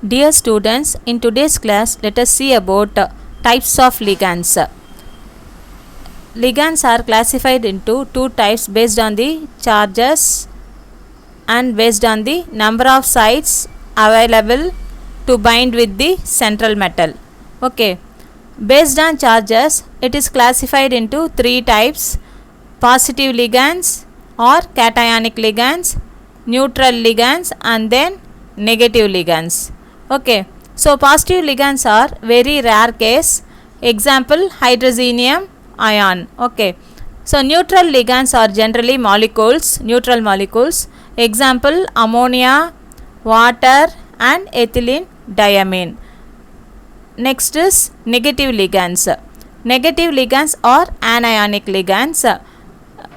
Dear students, in today's class, let us see about types of ligands. Ligands are classified into two types based on the charges and based on the number of sites available to bind with the central metal. Okay, based on charges, it is classified into three types: positive ligands or cationic ligands, neutral ligands, and then negative ligands. Okay, so positive ligands are very rare case. Example, hydrogenium ion. Okay, so neutral ligands are generally molecules, neutral molecules. Example, ammonia, water, and ethylene diamine. Next is negative ligands. Negative ligands are anionic ligands.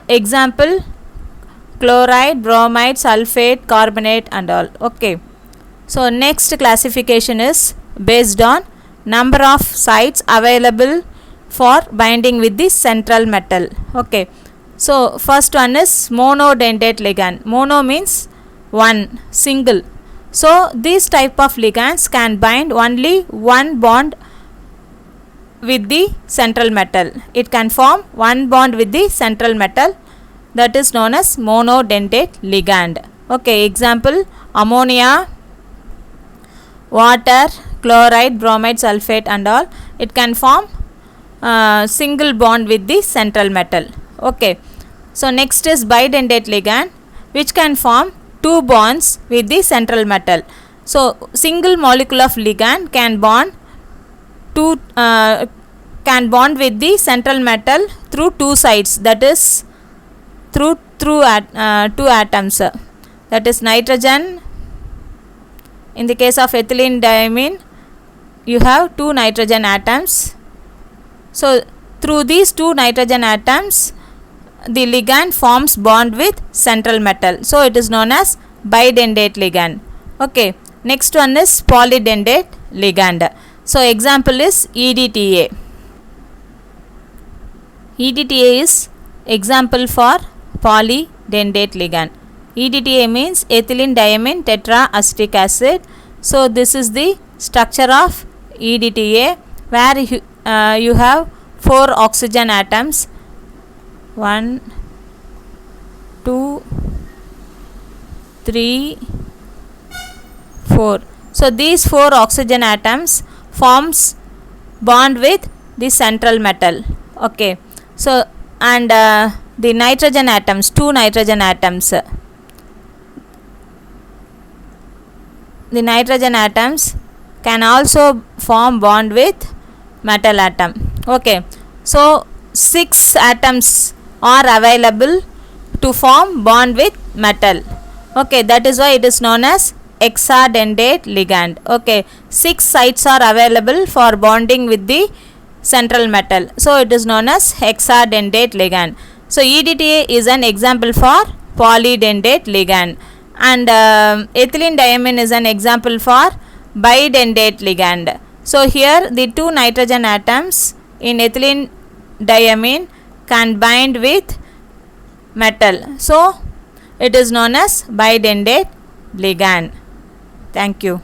Example, chloride, bromide, sulfate, carbonate, and all. Okay, so next classification is based on number of sites available for binding with the central metal. Okay, so first one is monodentate ligand. Mono means one, single. So these type of ligands can bind only one bond with the central metal. It can form one bond with the central metal, that is known as monodentate ligand. Okay, example, ammonia, water, chloride, bromide, sulfate, and all. It can form single bond with the central metal. Okay, so next is bidentate ligand, which can form two bonds with the central metal. So single molecule of ligand can bond with the central metal through two sides, that is through two atoms, that is nitrogen. In the case of ethylene diamine, you have two nitrogen atoms. So through these two nitrogen atoms, the ligand forms bond with central metal. So it is known as bidentate ligand. Okay, next one is polydentate ligand. So example is EDTA. EDTA is example for polydentate ligand. EDTA means ethylene diamine tetraacetic acid. So this is the structure of EDTA, where you have four oxygen atoms. 1, 2, 3, 4. So these four oxygen atoms forms bond with the central metal. Okay, so and the nitrogen atoms, two nitrogen atoms. The nitrogen atoms can also form bond with metal atom. Okay, so 6 atoms are available to form bond with metal. Okay, that is why it is known as hexadentate ligand. Okay, 6 sites are available for bonding with the central metal, so it is known as hexadentate ligand. So EDTA is an example for polydentate ligand, and ethylene diamine is an example for bidentate ligand. So here the two nitrogen atoms in ethylene diamine can bind with metal, so it is known as bidentate ligand. Thank you.